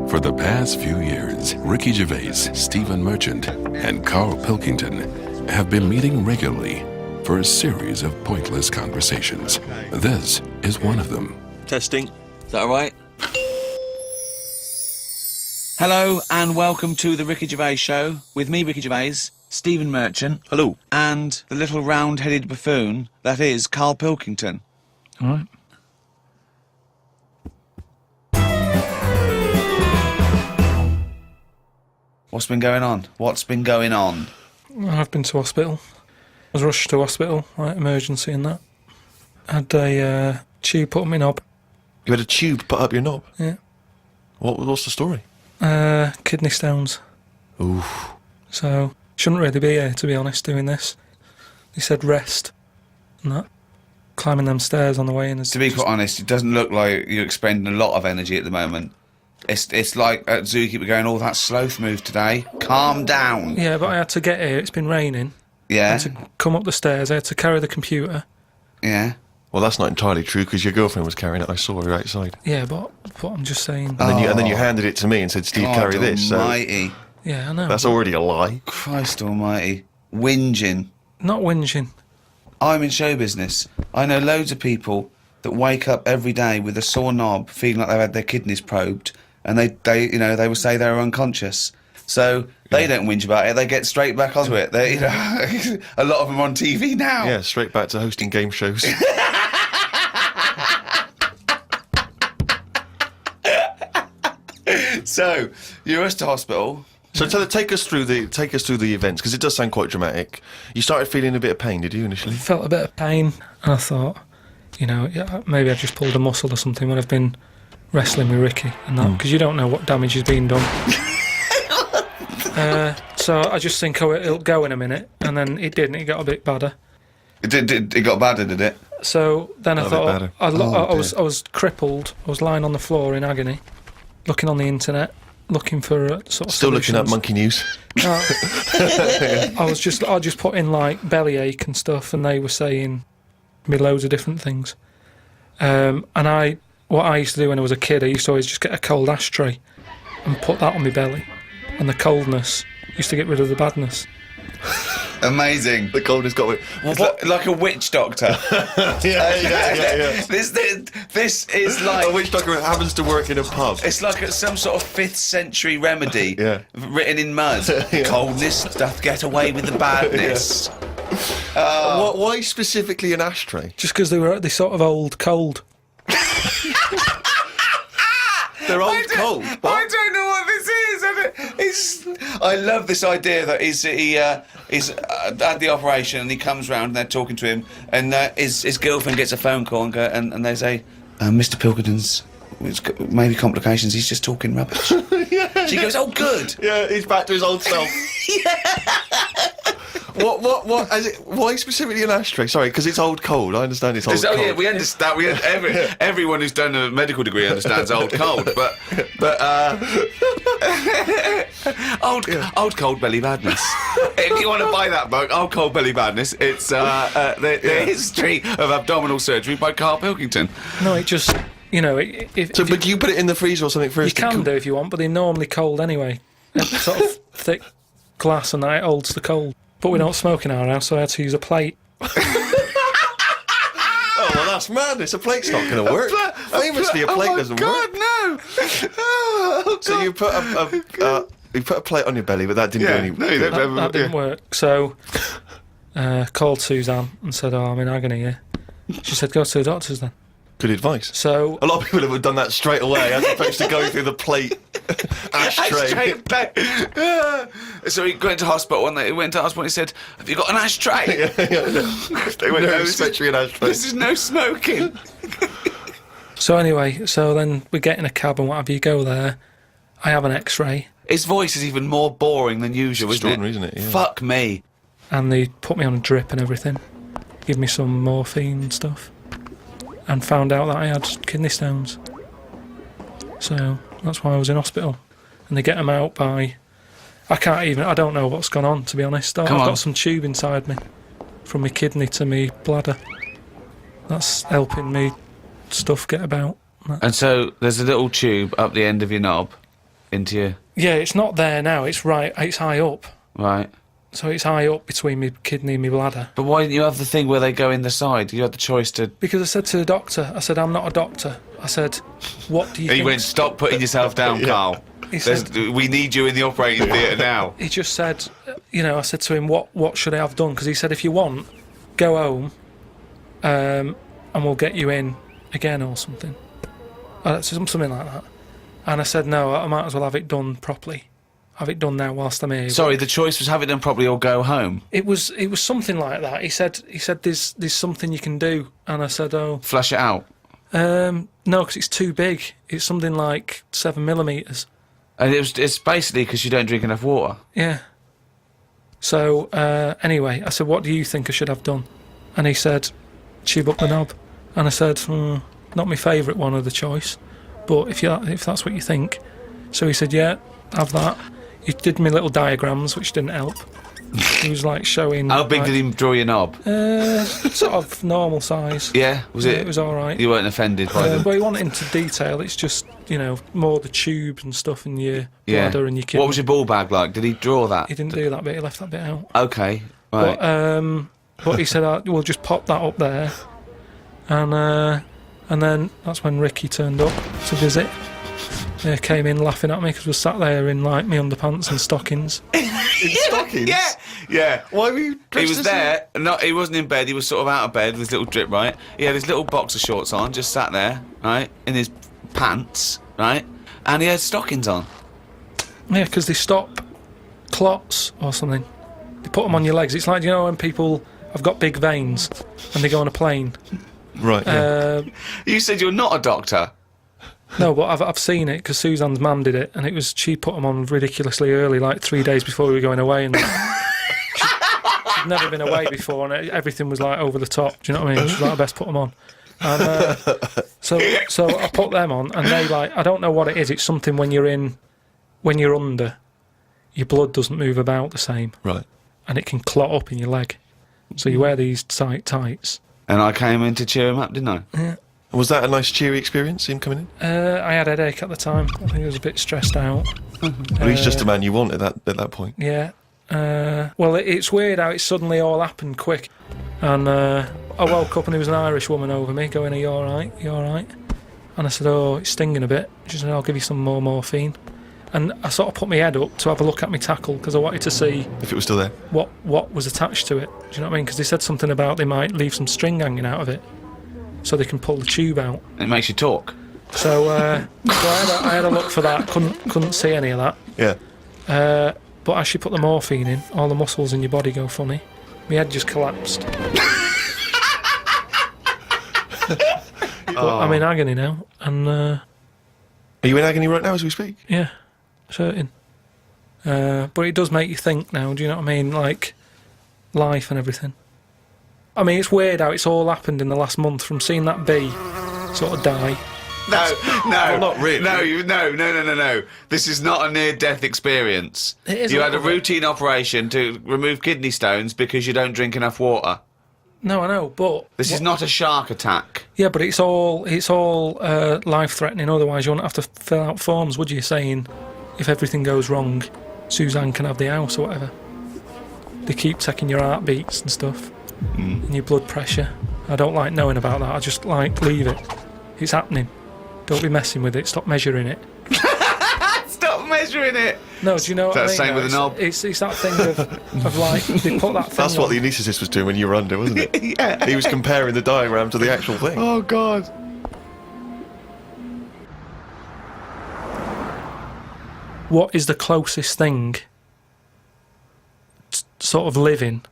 For the past few years, Ricky Gervais, Stephen Merchant, and Carl Pilkington have been meeting regularly for a series of pointless conversations. This is one of them. Testing. Is that all right? Hello and welcome to the Ricky Gervais Show with me, Ricky Gervais, Stephen Merchant. Hello. And the little round-headed buffoon that is Carl Pilkington. All right. What's been going on? What's been going on? I've been to hospital. I was rushed to hospital, like emergency and that. Had a tube put up my knob. You had a tube put up your knob? Yeah. What's the story? Kidney stones. Ooh. So, shouldn't really be here, to be honest, doing this. They said rest and that. Climbing them stairs on the way in. To be quite honest, it doesn't look like you're expending a lot of energy at the moment. It's like at Zookeeper going, oh, that sloth move today. Calm down. Yeah, but I had to get here. It's been raining. Yeah. I had to come up the stairs. I had to carry the computer. Yeah. Well, that's not entirely true because your girlfriend was carrying it. I saw her outside. Yeah, but I'm just saying. And then you handed it to me and said, "Steve, carry this." Almighty. So Yeah, I know. that's already a lie. Christ almighty. Whinging. Not whinging. I'm in show business. I know loads of people that wake up every day with a sore knob, feeling like they've had their kidneys probed, and they will say they're unconscious. So they don't whinge about it. They get straight back onto it. They, a lot of them are on TV now. Yeah, straight back to hosting game shows. So you rushed to hospital. So take us through the events because it does sound quite dramatic. You started feeling a bit of pain, did you initially? Felt a bit of pain, and I thought, maybe I just pulled a muscle or something when I've been wrestling with Ricky and that, because you don't know what damage has been done. So I just think, it'll go in a minute, and then it didn't. It got a bit badder. It got badder, did it? So then I thought, I was crippled. I was lying on the floor in agony, looking on the internet, looking for sort of still solutions. looking at monkey news. I just put in like bellyache and stuff, and they were saying me loads of different things. What I used to do when I was a kid, I used to always just get a cold ashtray and put that on my belly, and the coldness used to get rid of the badness. Amazing. The coldness got it. Like a witch doctor. Yeah. This is like... A witch doctor happens to work in a pub. It's like some sort of 5th century remedy written in mud. Yeah. Coldness doth get away with the badness. Why specifically an ashtray? Just because they sort of old cold. They're old cold. I don't know what this is. I love this idea that he had the operation and he comes round and they're talking to him and his girlfriend gets a phone call and they say, Mr. Pilkington's maybe complications. He's just talking rubbish. Yeah. She goes, oh, good. Yeah, he's back to his old self. What is it? Why specifically an ashtray? Sorry, because it's old cold. I understand it's old cold. Yeah, we understand. Everyone who's done a medical degree understands old cold, but old cold belly badness. If you want to buy that book, Old Cold Belly Badness, it's the history of abdominal surgery by Carl Pilkington. No, it just But you put it in the freezer or something first? You can do if you want, but they're normally cold anyway. It's sort of thick glass and that it holds the cold. But we don't smoke in our house, so I had to use a plate. Oh, well, that's madness. A plate's not going to work. Famously, a plate doesn't work. No! Oh, so you put a plate on your belly, but that didn't do any good. That didn't work. So called Suzanne and said, I'm in agony here. She said, go to the doctors then. Good advice. So a lot of people have done that straight away as opposed to going through the plate ashtray. So he went to hospital and he said, have you got an ashtray? They went, no, especially an ashtray. This is no smoking. So anyway, then we get in a cab and what have you, go there. I have an x-ray. His voice is even more boring than usual, isn't it? Yeah. Fuck me. And they put me on a drip and everything. Give me some morphine and stuff. And found out that I had kidney stones. So that's why I was in hospital. And they get them out by... I don't know what's gone on, to be honest. I've got some tube inside me. From my kidney to my bladder. That's helping me stuff get about. And so there's a little tube up the end of your knob. into you. Yeah, it's not there now. It's high up. Right. So it's high up between my kidney and my bladder. But why didn't you have the thing where they go in the side? You had the choice to... Because I said to the doctor, I said, I'm not a doctor. I said, what do you think? He went, stop putting yourself down, Carl. He said, we need you in the operating theatre now. he just said, I said to him, what should I have done? Because he said, if you want, go home and we'll get you in again or something. Something like that. And I said, no, I might as well have it done properly. Have it done now whilst I'm here. Sorry, the choice was have it done properly or go home. It was something like that. He said there's something you can do, and I said, oh, Flush it out. no, because it's too big. It's something like 7mm. And it's basically because you don't drink enough water. Yeah. So anyway, I said, what do you think I should have done? And he said, tube up the knob. And I said, not my favourite one of the choice, but if that's what you think. So he said, yeah, have that. He did me little diagrams, which didn't help. He was like showing... How big did he draw your knob? Sort of normal size. Yeah? Was it? It was all right. You weren't offended by them? But he wasn't into detail. It's just, more the tubes and stuff in your bladder and your kidney. What was your ball bag like? Did he draw that? He didn't do that bit. He left that bit out. Okay, right. But he said, we'll just pop that up there. And then that's when Ricky turned up to visit. Came in laughing at me because we sat there in like me underpants and stockings. In stockings? Yeah. Why were you? He was there. No, he wasn't in bed. He was sort of out of bed with his little drip, right? He had his little boxer shorts on, just sat there, right, in his pants, right, and he had stockings on. Yeah, because they stop clots or something. They put them on your legs. It's like, when people have got big veins and they go on a plane. Right. Yeah. You said you're not a doctor. No, but I've seen it because Suzanne's mum did it, and she put them on ridiculously early, like 3 days before we were going away, and she'd never been away before, and everything was like over the top. Do you know what I mean? She's like, I best put them on. And so I put them on, and they I don't know what it is. It's something when you're under, your blood doesn't move about the same, Right. and it can clot up in your leg. So you wear these tight tights. And I came in to cheer him up, didn't I? Yeah. Was that a nice cheery experience, him coming in? I had a headache at the time. I think I was a bit stressed out. Well, he's just a man you want at that point. Yeah. Well, it's weird how it suddenly all happened quick. And I woke up and there was an Irish woman over me going, are you all right? You all right? And I said, oh, it's stinging a bit. She said, I'll give you some more morphine. And I sort of put my head up to have a look at my tackle because I wanted to see... If it was still there? What was attached to it. Do you know what I mean? Because they said something about they might leave some string hanging out of it so they can pull the tube out. It makes you talk. So, I had a look for that. Couldn't see any of that. Yeah. But as she put the morphine in, all the muscles in your body go funny. My head just collapsed. But I'm in agony now, and Are you in agony right now as we speak? yeah, certain. But it does make you think now. Do you know what I mean? Like life and everything. I mean, it's weird how it's all happened in the last month. From seeing that bee sort of die. No, Well, not really. No. This is not a near-death experience. It is You a had a little bit. routine operation to remove kidney stones because you don't drink enough water. No, I know, but This is not a shark attack. yeah, but it's all life-threatening. Otherwise, you wouldn't have to fill out forms, would you? Saying if everything goes wrong, Suzanne can have the house or whatever. They keep taking your heartbeats and stuff and your blood pressure. I don't like knowing about that. I just leave it. It's happening. Don't be messing with it. Stop measuring it. Stop measuring it. No, do you know what I mean? That's the same with a knob. It's that thing of like they put that thing. That's what on. the anaesthetist was doing when you were under, wasn't it? Yeah. He was comparing the diagram to the actual thing. Oh, God. What is the closest thing sort of living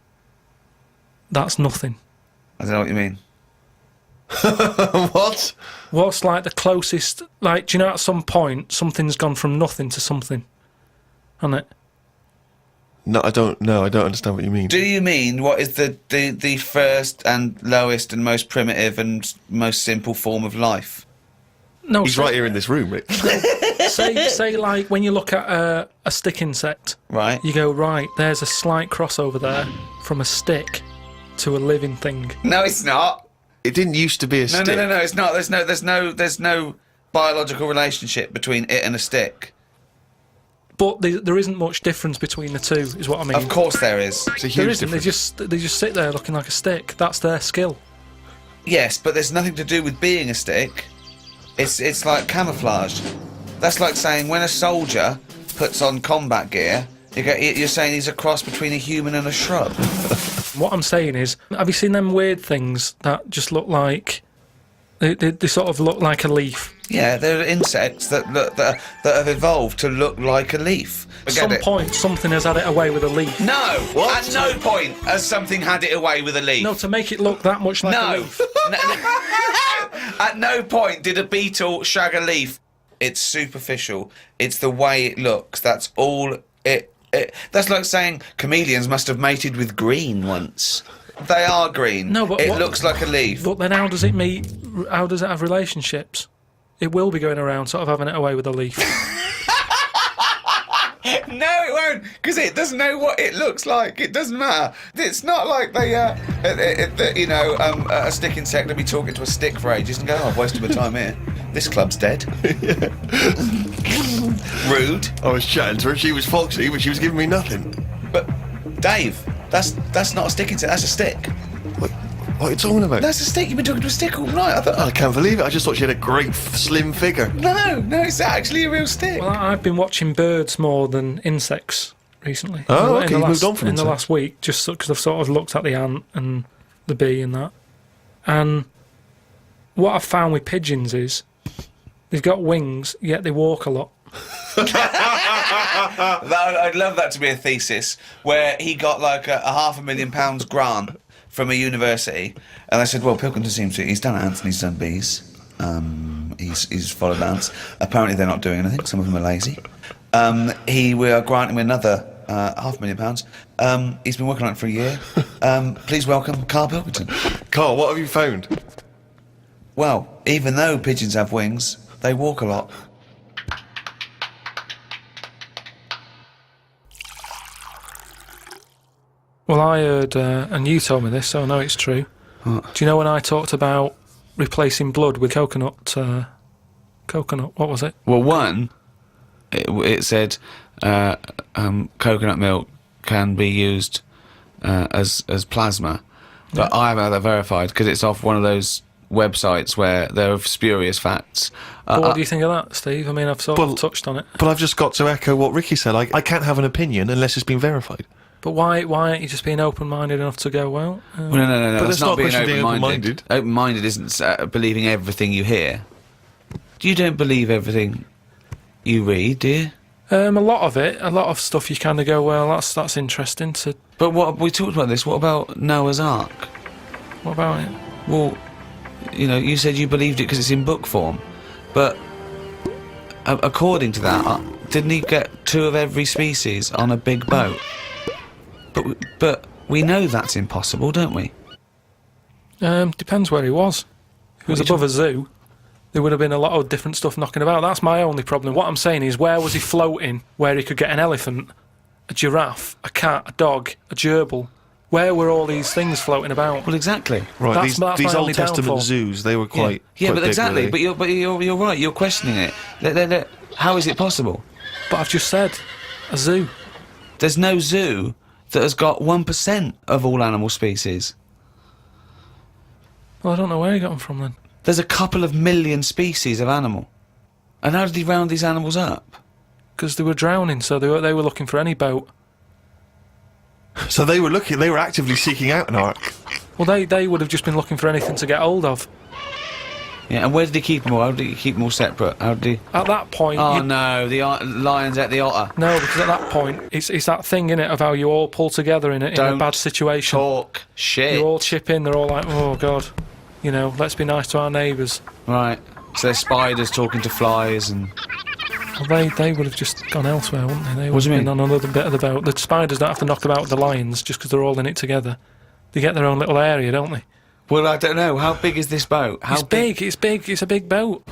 that's nothing? I don't know what you mean. What? What's like the closest, like, do you know at some point something's gone from nothing to something, hasn't it? No, I don't know. I don't understand what you mean. Do you mean what is the first and lowest and most primitive and most simple form of life? No, He's right here in this room, Rick. say like when you look at a stick insect, Right. you go, right, there's a slight crossover there from a stick to a living thing. No, it's not. It didn't used to be a No, stick. no, it's not. There's no biological relationship between it and a stick. But there isn't much difference between the two, is what I mean. Of course there is. It's a There huge isn't. difference. They just sit there looking like a stick. That's their skill. Yes, but there's nothing to do with being a stick. It's like camouflage. That's like saying when a soldier puts on combat gear, you're saying he's a cross between a human and a shrub. What I'm saying is, have you seen them weird things that just look like... They sort of look like a leaf. Yeah, they're insects that have evolved to look like a leaf. At some point, something has had it away with a leaf. No! What? At no point has something had it away with a leaf. No, to make it look that much like a No. leaf. At no point did a beetle shag a leaf. It's superficial. It's the way it looks. That's all it. That's like saying chameleons must have mated with green once. They are green. No, but it what- looks like a leaf. But then how does it meet... How does it have relationships? It will be going around sort of having it away with a leaf. No, it won't, because it doesn't know what it looks like. It doesn't matter. It's not like a stick insect will be talking to a stick for ages and go, "Oh, I've wasted my time here. This club's dead." Rude. I was chatting to her. She was foxy, but she was giving me nothing. But Dave, that's not a stick insect. That's a stick. What are you talking about? That's a stick. You've been talking to a stick all night. I thought. I can't believe it. I just thought she had a great slim figure. No, it's actually a real stick. Well, I've been watching birds more than insects recently. Oh, In okay, the you've last, moved on from in the insects. last week, just because I've sort of looked at the ant and the bee and that. And what I've found with pigeons is they've got wings, yet they walk a lot. I'd love that to be a thesis where he got like a £500,000 grant from a university, and I said, "Well, Pilkington seems to. He's done ants and he's done bees. He's followed ants. Apparently, they're not doing anything. Some of them are lazy. We are granting him another £500,000. He's been working on it for a year. Please welcome Carl Pilkington." Carl, what have you found? Well, even though pigeons have wings, they walk a lot. Well, I heard, and you told me this, so I know it's true. What? Do you know when I talked about replacing blood with coconut? What was it? Well, one, it said coconut milk can be used as plasma, but I haven't had that verified because it's off one of those websites where there are spurious facts. But what do you think of that, Steve? I mean, I've sort Well- of touched on it. But I've just got to echo what Ricky said. I can't have an opinion unless it's been verified. But why aren't you just being open-minded enough to go, well... Well, no. But That's it's not not a being question of being open-minded. Open-minded isn't believing everything you hear. You don't believe everything you read, do you? a lot of stuff you kind of go, well, that's interesting. But what we talked about this. What about Noah's Ark? What about it? Well, you said you believed it because it's in book form, but according to that, didn't he get 2 of every species on a big boat? But we know that's impossible, don't we? Depends where he was. If he was What are you above a zoo, there would have been a lot of different stuff knocking about. That's my only problem. What I'm saying is, where was he floating where he could get an elephant, a giraffe, a cat, a dog, a gerbil? Where were all these things floating about? Well, exactly. Right, That's these my Old only Testament downfall. zoos, they were quite Yeah, quite but big, exactly. really. But you're right. You're questioning it. How is it possible? But I've just said, a zoo. There's no zoo that has got 1% of all animal species. Well, I don't know where he got them from then. There's a couple of million species of animal. And how did he round these animals up? Because they were drowning, so they were looking for any boat. So they were actively seeking out an ark. Well, they would have just been looking for anything to get hold of. Yeah, and where did he keep them all? How did he keep them all separate? How did he... At that point... Oh, no, the lions ate the otter. No, because at that point, it's that thing, innit, of how you all pull together in a Don't bad situation. Talk shit. You all chip in, they're all like, oh, God, let's be nice to our neighbours. Right. So there's spiders talking to flies and... Well, they would have just gone elsewhere, wouldn't they? They would What do you have been mean? on another bit of the boat. The spiders don't have to knock about the lions just because they're all in it together. They get their own little area, don't they? Well, I don't know. How big is this boat? How It's big, it's a big boat.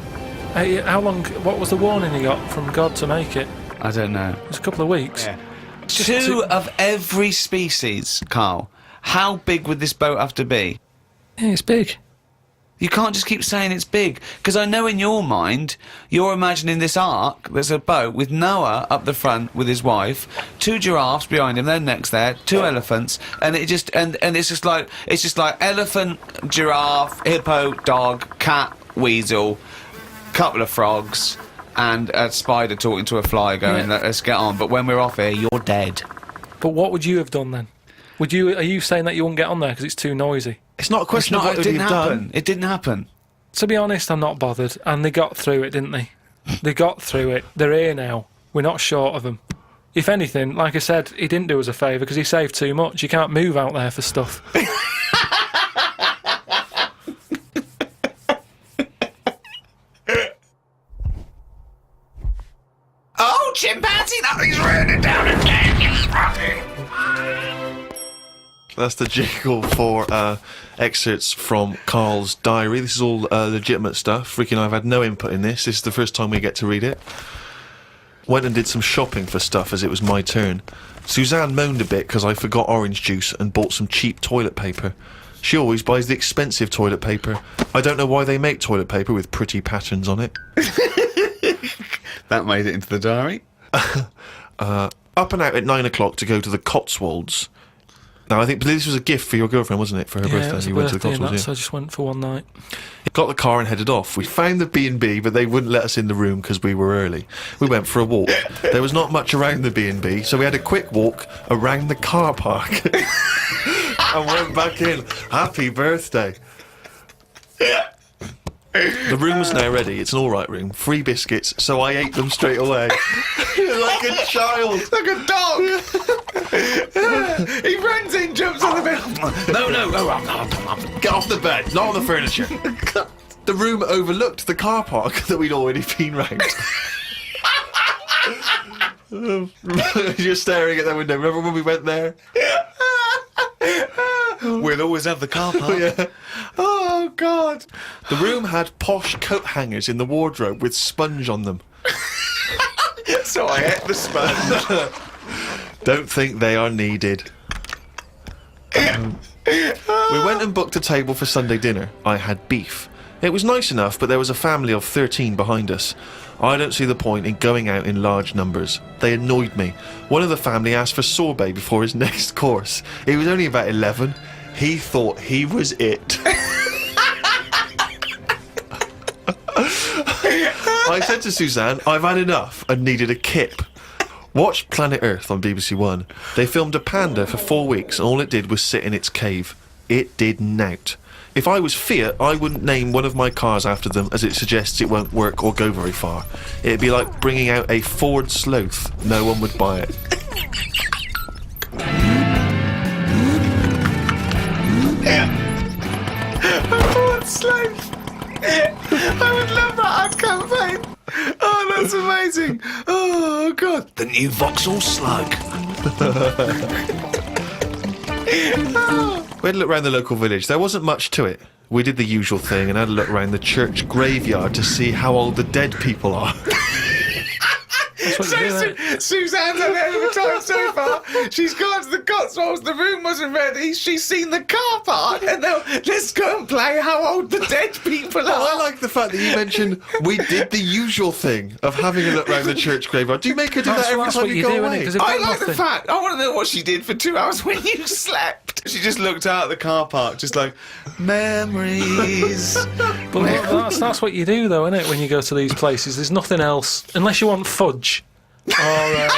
How long, what was the warning he got from God to make it? I don't know. It was a couple of weeks. Yeah. 2 of every species, Carl. How big would this boat have to be? Yeah, it's big. You can't just keep saying it's big, because I know in your mind you're imagining this ark. There's a boat with Noah up the front with his wife, 2 giraffes behind him, their necks there, 2 elephants, and it's just like elephant, giraffe, hippo, dog, cat, weasel, couple of frogs, and a spider talking to a fly going, let's get on. But when we're off here, you're dead. But what would you have done then? Are you saying that you wouldn't get on there because it's too noisy? It's not a question of what it would didn't you've happen. done. It didn't happen. To be honest, I'm not bothered. And they got through it, didn't they? They got through it. They're here now. We're not short of them. If anything, like I said, he didn't do us a favour because he saved too much. You can't move out there for stuff. Oh, chimpanzee, nothing's raining down again, you fucking... That's the jingle for excerpts from Carl's diary. This is all legitimate stuff. Ricky and I have had no input in this. This is the first time we get to read it. Went and did some shopping for stuff as it was my turn. Suzanne moaned a bit because I forgot orange juice and bought some cheap toilet paper. She always buys the expensive toilet paper. I don't know why they make toilet paper with pretty patterns on it. That made it into the diary. Up and out at 9 o'clock to go to the Cotswolds. Now, I think this was a gift for your girlfriend, wasn't it, for her birthday? It was a You went to the birthday and Cotswolds, that, so I just went for one night. Got the car and headed off. We found the B&B, but they wouldn't let us in the room because we were early. We went for a walk. There was not much around the B&B, so we had a quick walk around the car park and went back in. Happy birthday. The room was now ready. It's an alright room. 3 biscuits, so I ate them straight away. Like a child. Like a dog. He runs in, jumps on the bed. No. Get off the bed, not on the furniture. The room overlooked the car park that we'd already been round. You're staring at that window. Remember when we went there? We'll always have the car park. Yeah. Oh, God. The room had posh coat hangers in the wardrobe with sponge on them. So I ate the sponge. Don't think they are needed. We went and booked a table for Sunday dinner. I had beef. It was nice enough, but there was a family of 13 behind us. I don't see the point in going out in large numbers. They annoyed me. One of the family asked for sorbet before his next course. He was only about 11. He thought he was it. I said to Suzanne, I've had enough and needed a kip. Watched Planet Earth on BBC One. They filmed a panda for 4 weeks and all it did was sit in its cave. It did nout. If I was Fiat, I wouldn't name one of my cars after them as it suggests it won't work or go very far. It'd be like bringing out a Ford Sloth. No one would buy it. A Ford Sloth. I would love that ad campaign. Oh, that's amazing. Oh, God. The new Vauxhall Slug. We had a look around the local village. There wasn't much to it. We did the usual thing and had a look around the church graveyard to see how old the dead people are. That's what you do, innit? Suzanne's had it over time so far. She's gone to the Cotswolds, the room wasn't ready, she's seen the car park, and now let's go and play how old the dead people are. I like the fact that you mentioned we did the usual thing of having a look around the church graveyard. Do you make her do that every That's time what you you go do, away? innit? 'Cause if I they've like the nothing- fact. I want to know what she did for 2 hours when you slept. She just looked out at the car park, just like, memories. But that's what you do, though, isn't it? When you go to these places, there's nothing else unless you want fudge, or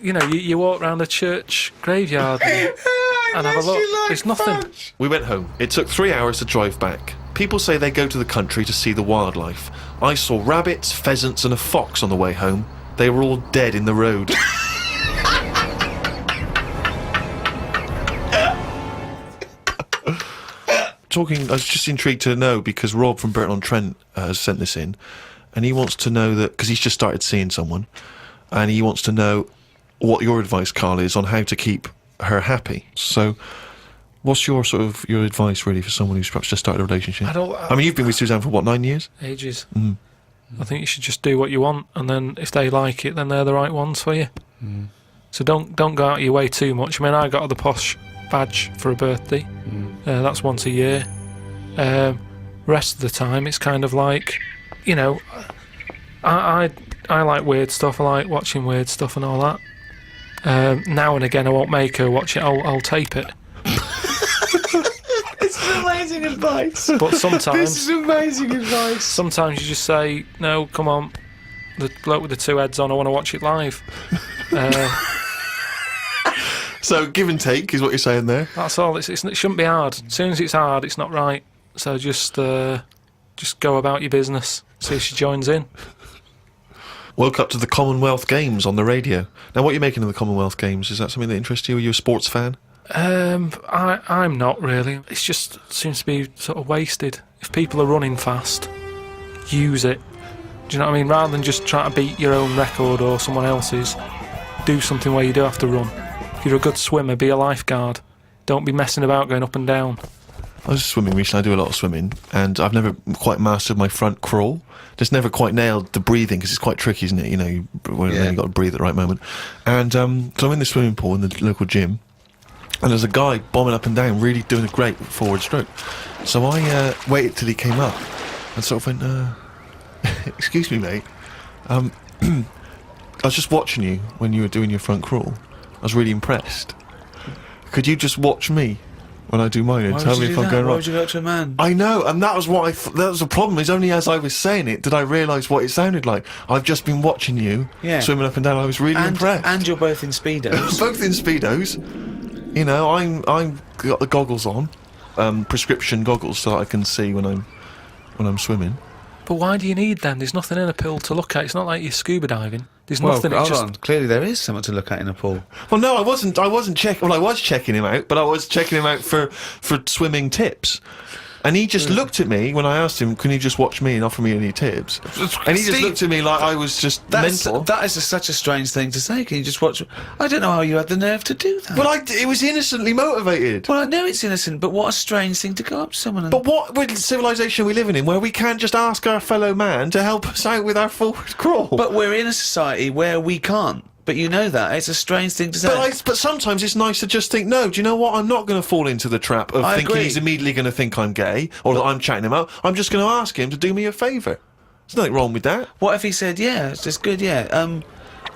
you walk around a church graveyard and have a look. There's nothing. We went home. It took 3 hours to drive back. People say they go to the country to see the wildlife. I saw rabbits, pheasants, and a fox on the way home. They were all dead in the road. I was just intrigued to know because Rob from Burton-on-Trent has sent this in, and he wants to know that because he's just started seeing someone, and he wants to know what your advice, Carl, is on how to keep her happy. So, what's your advice really for someone who's perhaps just started a relationship? I mean, you've been with Suzanne for what, 9 years? Ages. I think you should just do what you want, and then if they like it, then they're the right ones for you. So don't go out of your way too much. I mean, I got the posh badge for a birthday. That's once a year. Rest of the time, it's kind of like, you know, I like weird stuff. I like watching weird stuff and all that. Now and again, I won't make her watch it. I'll tape it. This is amazing advice. But sometimes This is amazing advice. sometimes you just say, no, come on, the bloke with the two heads on, I want to watch it live. So give and take is what you're saying there. That's all. It shouldn't be hard. As soon as it's hard, it's not right. So just go about your business. See if she joins in. Woke up to the Commonwealth Games on the radio. Now, what are you making of the Commonwealth Games? Is that something that interests you? Are you a sports fan? I'm not really. It just seems to be sort of wasted. If people are running fast, use it. Do you know what I mean? Rather than just trying to beat your own record or someone else's, do something where you do have to run. If you're a good swimmer, be a lifeguard. Don't be messing about going up and down. I was swimming recently. I do a lot of swimming, and I've never quite mastered my front crawl. Just never quite nailed the breathing, because it's quite tricky, isn't it? You know, you've got to breathe at the right moment. And so I'm in the swimming pool in the local gym, and there's a guy bombing up and down, really doing a great forward stroke. So I waited till he came up, and sort of went, excuse me, mate. I was just watching you when you were doing your front crawl. I was really impressed. Could you just watch me when I do mine and tell me if I'm going Why wrong? would you go to a man? I know, and that was what that was the problem. Is only as I was saying it did I realise what it sounded like. I've just been watching you swimming up and down. I was really impressed. And you're both in Speedos. Both in speedos. You know, I'm got the goggles on, prescription goggles, so that I can see when I'm swimming. But why do you need them? There's nothing in a pool to look at. It's not like you're scuba diving. There's nothing. Hold It's just on. Clearly there is something to look at in a pool. Well, no, I wasn't checking. Well, I was checking him out, but I was checking him out for swimming tips. And he just looked at me when I asked him, "Can you just watch me and offer me any tips?" And he just Steve, looked at me like I was just mental. That is such a strange thing to say. Can you just watch? I don't know how you had the nerve to do that. Well, it was innocently motivated. Well, I know it's innocent, but what a strange thing to go up to someone and... But what civilization are we living in where we can't just ask our fellow man to help us out with our forward crawl? But we're in a society where we can't. But you know that. It's a strange thing to say. But sometimes it's nice to just think, no, do you know what? I'm not going to fall into the trap of thinking agree. he's immediately going to think I'm gay or that I'm chatting him up. I'm just going to ask him to do me a favour. There's nothing wrong with that. What if he said, yeah, it's just good, yeah.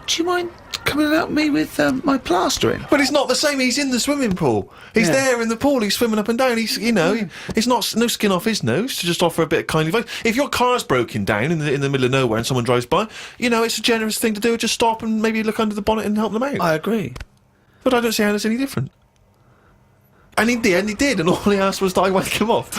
Do you mind coming and help me with my plastering? But it's not the same. He's in the swimming pool. He's there in the pool. He's swimming up and down. He's, you know, it's not no skin off his nose to just offer a bit of kindly advice. If your car's broken down in the middle of nowhere and someone drives by, you know, it's a generous thing to do. Just stop and maybe look under the bonnet and help them out. I agree. But I don't see how that's any different. And in the end, he did, and all he asked was that I wake him off.